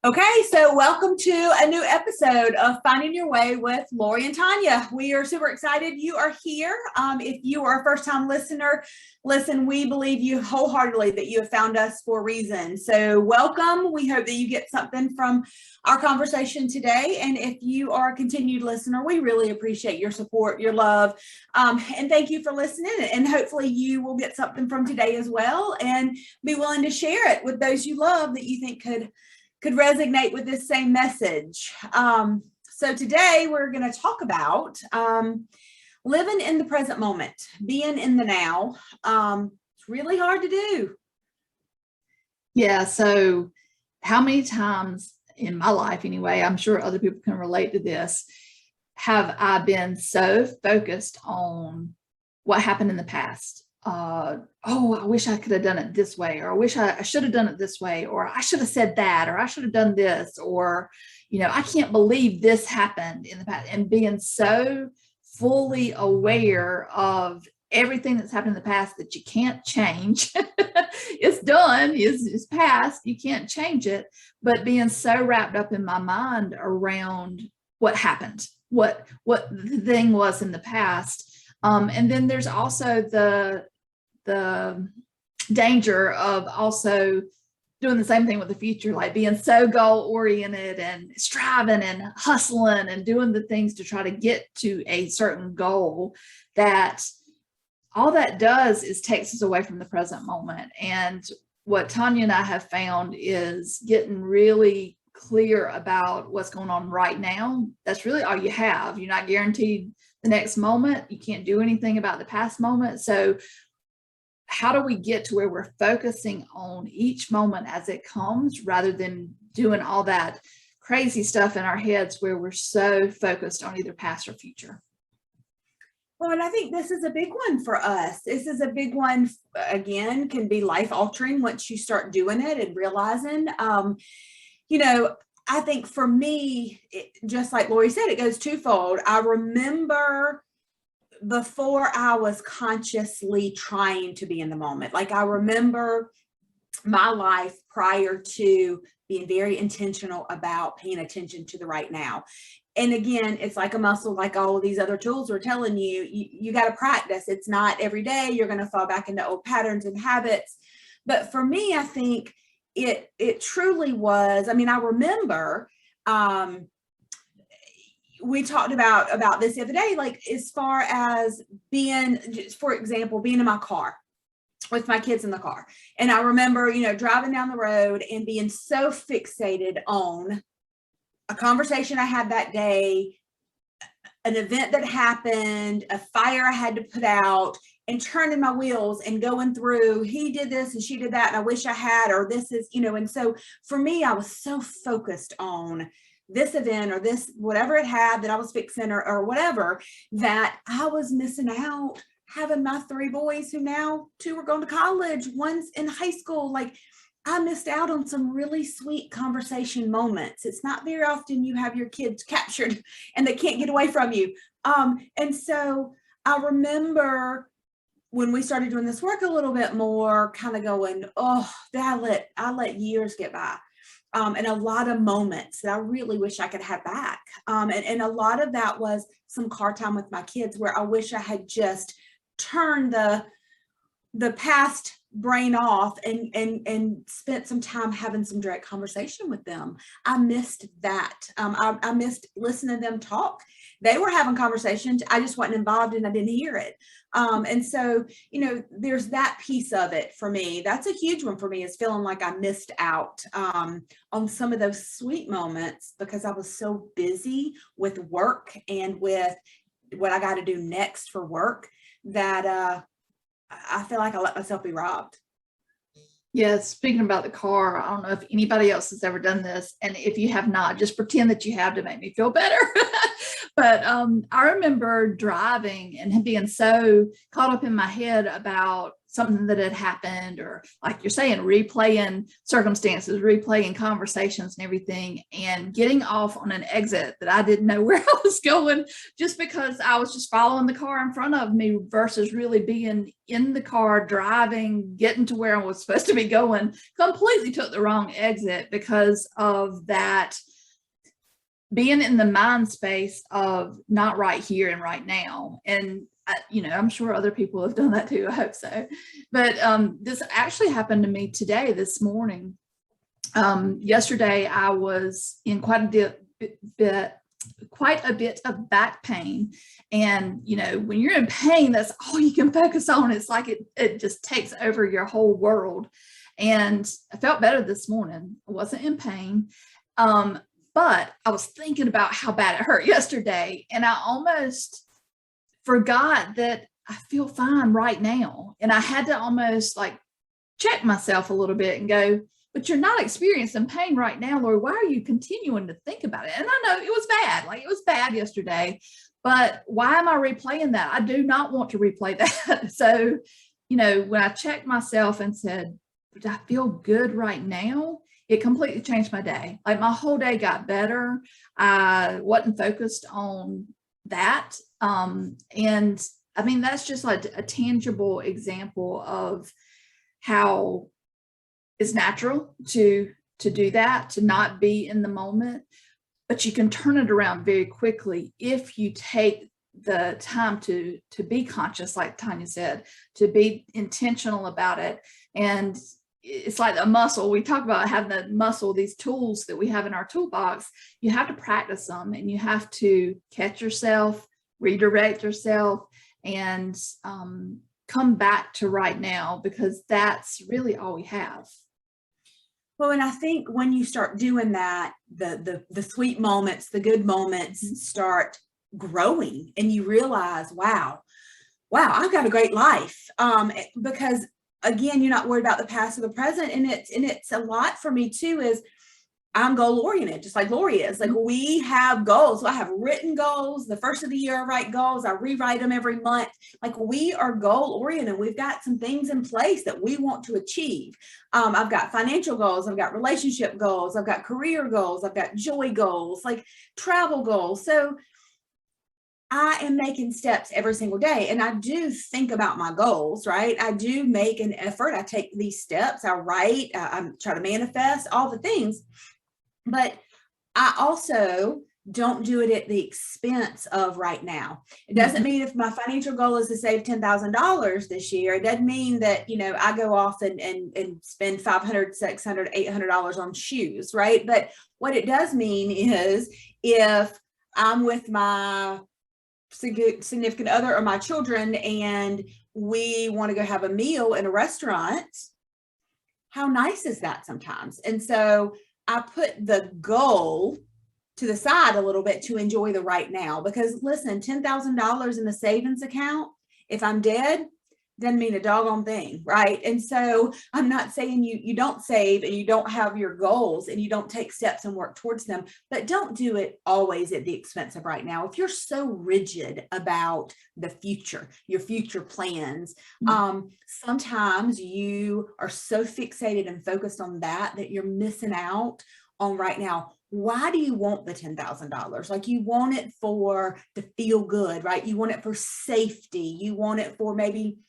Okay, so welcome to a new episode of Finding Your Way with Lori and Tonya. We are super excited you are here. If you are a first-time listener, listen, we believe you wholeheartedly that you have found us for a reason. So welcome. We hope that you get something from our conversation today. And if you are a continued listener, we really appreciate your support, your love, and thank you for listening. And hopefully you will get something from today as well and be willing to share it with those you love that you think could resonate with this same message. So today we're going to talk about living in the present moment, being in the now. It's really hard to do. Yeah. So how many times in my life, anyway, I'm sure other people can relate to this, have I been so focused on what happened in the past? I wish I could have done it this way, or I wish I should have done it this way, or I should have said that, or I should have done this, or, I can't believe this happened in the past, and being so fully aware of everything that's happened in the past that you can't change. It's done, it's past, you can't change it, but being so wrapped up in my mind around what happened, what the thing was in the past. And then there's also the danger of also doing the same thing with the future, like being so goal oriented and striving and hustling and doing the things to try to get to a certain goal, that all that does is takes us away from the present moment. And what Tonya and I have found is getting really clear about what's going on right now. That's really all you have. You're not guaranteed the next moment. You can't do anything about the past moment. So how do we get to where we're focusing on each moment as it comes, rather than doing all that crazy stuff in our heads where we're so focused on either past or future? Well, and I think this is a big one for us. This is a big one, again, can be life altering once you start doing it and realizing, I think for me, just like Lori said, it goes twofold. I remember before I was consciously trying to be in the moment. Like, I remember my life prior to being very intentional about paying attention to the right now. And again, it's like a muscle, like all of these other tools are telling you, you got to practice. It's not every day. You're going to fall back into old patterns and habits. But for me, I think it truly was. I mean, I remember, we talked about this the other day, like as far as being, for example, being in my car with my kids in the car. And I remember, driving down the road and being so fixated on a conversation I had that day, an event that happened, a fire I had to put out, and turning my wheels and going through, he did this and she did that, and I wish I had, or this is, and so for me, I was so focused on this event or this, whatever it had that I was fixing or whatever, that I was missing out having my three boys, who now two are going to college, one's in high school. Like, I missed out on some really sweet conversation moments. It's not very often you have your kids captured and they can't get away from you. And so I remember when we started doing this work a little bit more, kind of going, oh, I let years get by. And a lot of moments that I really wish I could have back. And a lot of that was some car time with my kids, where I wish I had just turned the past brain off and spent some time having some direct conversation with them. I missed that. I missed listening to them talk. They were having conversations. I just wasn't involved and I didn't hear it. And so, there's that piece of it for me. That's a huge one for me, is feeling like I missed out on some of those sweet moments because I was so busy with work and with what I got to do next for work, that I feel like I let myself be robbed. Yeah, speaking about the car, I don't know if anybody else has ever done this. And if you have not, just pretend that you have to make me feel better. But I remember driving and being so caught up in my head about something that had happened, or like you're saying, replaying circumstances, replaying conversations and everything, and getting off on an exit that I didn't know where I was going, just because I was just following the car in front of me versus really being in the car, driving, getting to where I was supposed to be going. Completely took the wrong exit because of that, being in the mind space of not right here and right now. And I'm sure other people have done that too. I hope so. But this actually happened to me today, this morning. Yesterday, I was in quite a bit of back pain. And, when you're in pain, that's all you can focus on. It's like it just takes over your whole world. And I felt better this morning. I wasn't in pain. But I was thinking about how bad it hurt yesterday. And I almost forgot that I feel fine right now. And I had to almost like check myself a little bit and go, but you're not experiencing pain right now, Lori. Why are you continuing to think about it? And I know it was bad. Like, it was bad yesterday, but why am I replaying that? I do not want to replay that. So, when I checked myself and said, but I feel good right now, it completely changed my day. Like, my whole day got better. I wasn't focused on that. And I mean, that's just like a tangible example of how it's natural to do that, to not be in the moment, but you can turn it around very quickly if you take the time to be conscious, like Tonya said, to be intentional about it. And it's like a muscle. We talk about having the muscle, these tools that we have in our toolbox. You have to practice them, and you have to catch yourself, redirect yourself, and come back to right now, because that's really all we have. Well, and I think when you start doing that, the sweet moments, the good moments start growing, and you realize, wow, I've got a great life. Because again, you're not worried about the past or the present. And it's a lot for me too, is I'm goal oriented, just like Lori is. Like, we have goals. So I have written goals. The first of the year, I write goals. I rewrite them every month. Like, we are goal oriented. We've got some things in place that we want to achieve. I've got financial goals. I've got relationship goals. I've got career goals. I've got joy goals, like travel goals. So I am making steps every single day, and I do think about my goals, right? I do make an effort. I take these steps. I write, I try to manifest all the things, but I also don't do it at the expense of right now. It doesn't mean if my financial goal is to save $10,000 this year, it doesn't mean that, I go off and spend $500, $600, $800 on shoes, right? But what it does mean is, if I'm with my significant other or my children and we want to go have a meal in a restaurant, how nice is that sometimes? And so I put the goal to the side a little bit to enjoy the right now, because listen, $10,000 in the savings account, if I'm dead, doesn't mean a doggone thing, right? And so I'm not saying you don't save and you don't have your goals and you don't take steps and work towards them, but don't do it always at the expense of right now. If you're so rigid about the future, your future plans, sometimes you are so fixated and focused on that you're missing out on right now. Why do you want the $10,000? Like, you want it to feel good, right? You want it for safety. You want it for maybe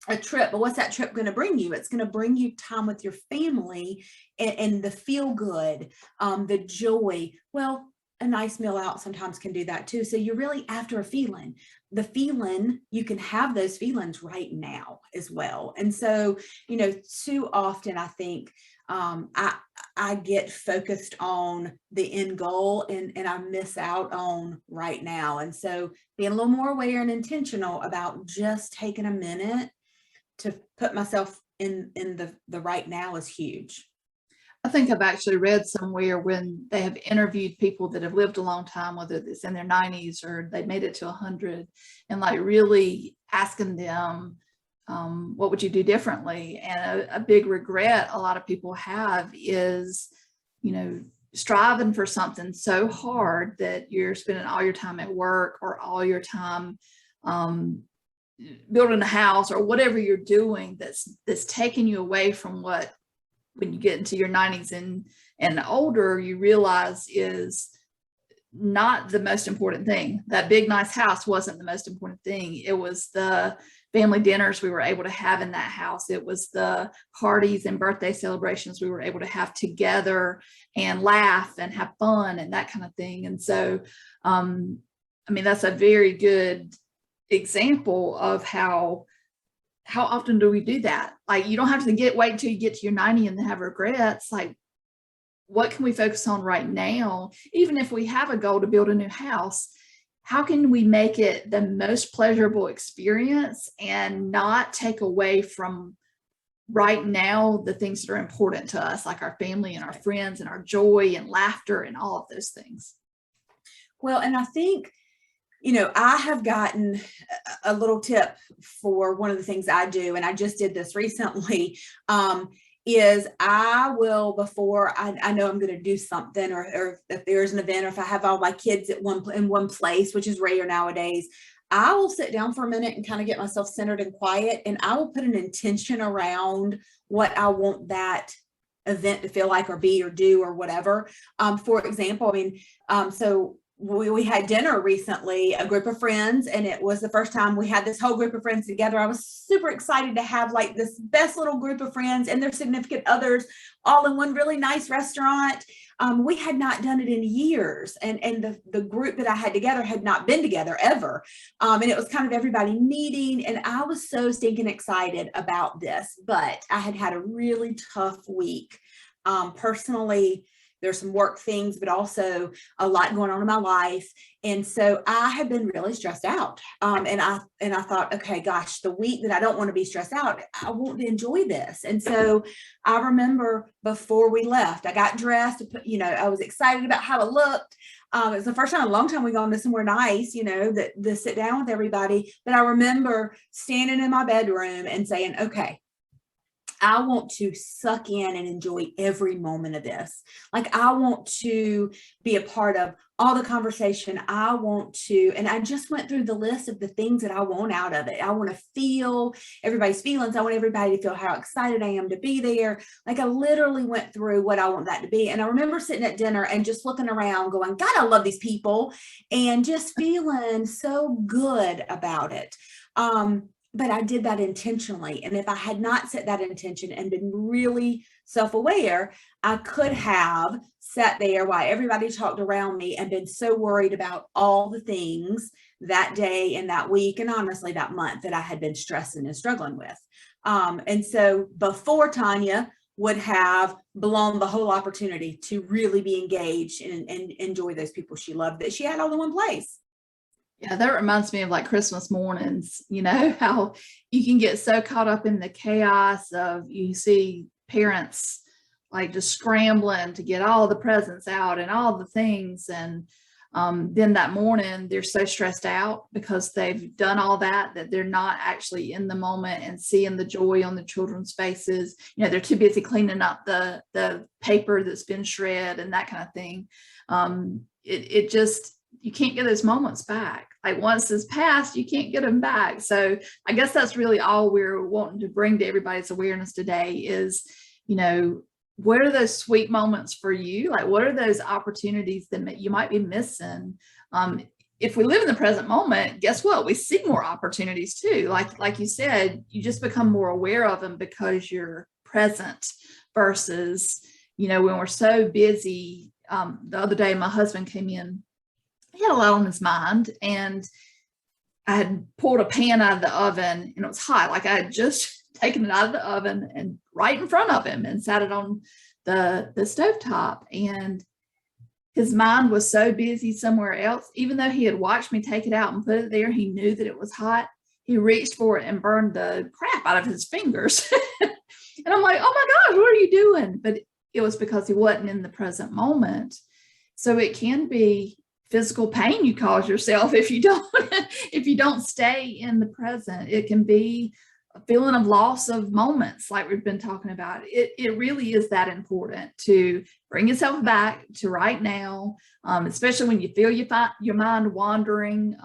a trip, but what's that trip going to bring you? It's going to bring you time with your family and the feel good, the joy. Well, a nice meal out sometimes can do that too. So you're really after a feeling. The feeling, you can have those feelings right now as well. And so, too often I think I get focused on the end goal and I miss out on right now. And so being a little more aware and intentional about just taking a minute to put myself in the right now is huge. I think I've actually read somewhere when they have interviewed people that have lived a long time, whether it's in their 90s or they made it to 100, and like really asking them, what would you do differently? And a big regret a lot of people have is, striving for something so hard that you're spending all your time at work or all your time building a house or whatever you're doing that's taking you away from what, when you get into your 90s and older, you realize is not the most important thing. That big nice house wasn't the most important thing. It was the family dinners we were able to have in that house. It was the parties and birthday celebrations we were able to have together and laugh and have fun and that kind of thing. And so I mean, that's a very good example of how often do we do that? Like, you don't have to wait until you get to your 90 and have regrets. Like, what can we focus on right now? Even if we have a goal to build a new house, how can we make it the most pleasurable experience and not take away from right now the things that are important to us, like our family and our friends and our joy and laughter and all of those things? Well, and I think, I have gotten a little tip for one of the things I do, and I just did this recently, is I will, before I know I'm going to do something, or if there's an event, or if I have all my kids in one place, which is rare nowadays, I will sit down for a minute and kind of get myself centered and quiet, and I will put an intention around what I want that event to feel like or be or do or whatever. For example, so we had dinner recently, a group of friends, and it was the first time we had this whole group of friends together. I was super excited to have like this best little group of friends and their significant others all in one really nice restaurant. We had not done it in years, and the group that I had together had not been together ever. And it was kind of everybody meeting, and I was so stinking excited about this, but I had had a really tough week. Personally, there's some work things, but also a lot going on in my life. And so I have been really stressed out. And I thought, okay, gosh, the week that I don't want to be stressed out, I want to enjoy this. And so I remember before we left, I got dressed, I was excited about how it looked. It was the first time in a long time we gone to somewhere nice, to sit down with everybody. But I remember standing in my bedroom and saying, okay, I want to suck in and enjoy every moment of this. Like, I want to be a part of all the conversation. And I just went through the list of the things that I want out of it. I want to feel everybody's feelings. I want everybody to feel how excited I am to be there. Like, I literally went through what I want that to be. And I remember sitting at dinner and just looking around going, God, I love these people, and just feeling so good about it. But I did that intentionally. And if I had not set that intention and been really self-aware, I could have sat there while everybody talked around me and been so worried about all the things that day and that week, and honestly that month, that I had been stressing and struggling with. And so before, Tonya would have blown the whole opportunity to really be engaged and enjoy those people she loved that she had all in one place. Yeah, that reminds me of like Christmas mornings, how you can get so caught up in the chaos of, you see parents like just scrambling to get all the presents out and all the things. And then that morning they're so stressed out because they've done all that they're not actually in the moment and seeing the joy on the children's faces. They're too busy cleaning up the paper that's been shredded and that kind of thing. It just, you can't get those moments back. Like, once it's passed, you can't get them back. So I guess that's really all we're wanting to bring to everybody's awareness today is, what are those sweet moments for you? Like, what are those opportunities that you might be missing? If we live in the present moment, guess what? We see more opportunities too. Like you said, you just become more aware of them because you're present versus, when we're so busy. The other day, my husband came in. He had a lot on his mind, and I had pulled a pan out of the oven and it was hot. Like, I had just taken it out of the oven and right in front of him and sat it on the stovetop. And his mind was so busy somewhere else. Even though he had watched me take it out and put it there, he knew that it was hot. He reached for it and burned the crap out of his fingers. And I'm like, oh my gosh, what are you doing? But it was because he wasn't in the present moment. So it can be physical pain you cause yourself if you don't stay in the present. It can be a feeling of loss of moments, like we've been talking about. It really is that important to bring yourself back to right now, especially when you feel your mind wandering.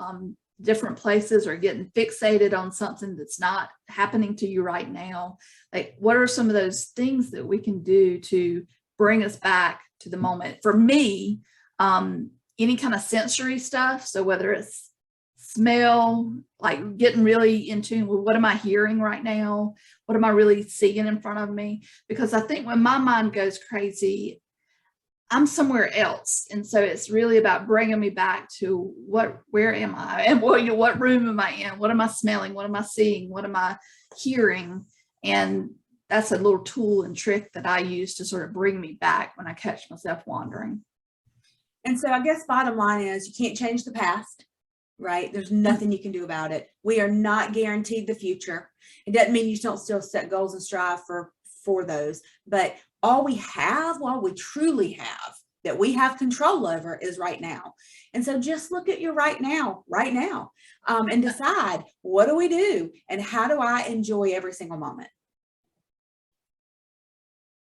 different places or getting fixated on something that's not happening to you right now. Like, what are some of those things that we can do to bring us back to the moment? For me, any kind of sensory stuff. So whether it's smell, like getting really in tune with what am I hearing right now? What am I really seeing in front of me? Because I think when my mind goes crazy, I'm somewhere else. And so it's really about bringing me back to where am I? And what room am I in? What am I smelling? What am I seeing? What am I hearing? And that's a little tool and trick that I use to sort of bring me back when I catch myself wandering. And so I guess bottom line is you can't change the past, right? There's nothing you can do about it. We are not guaranteed the future. It doesn't mean you don't still set goals and strive for those, but all we truly have that we have control over is right now. And so just look at your right now, and decide, what do we do and how do I enjoy every single moment?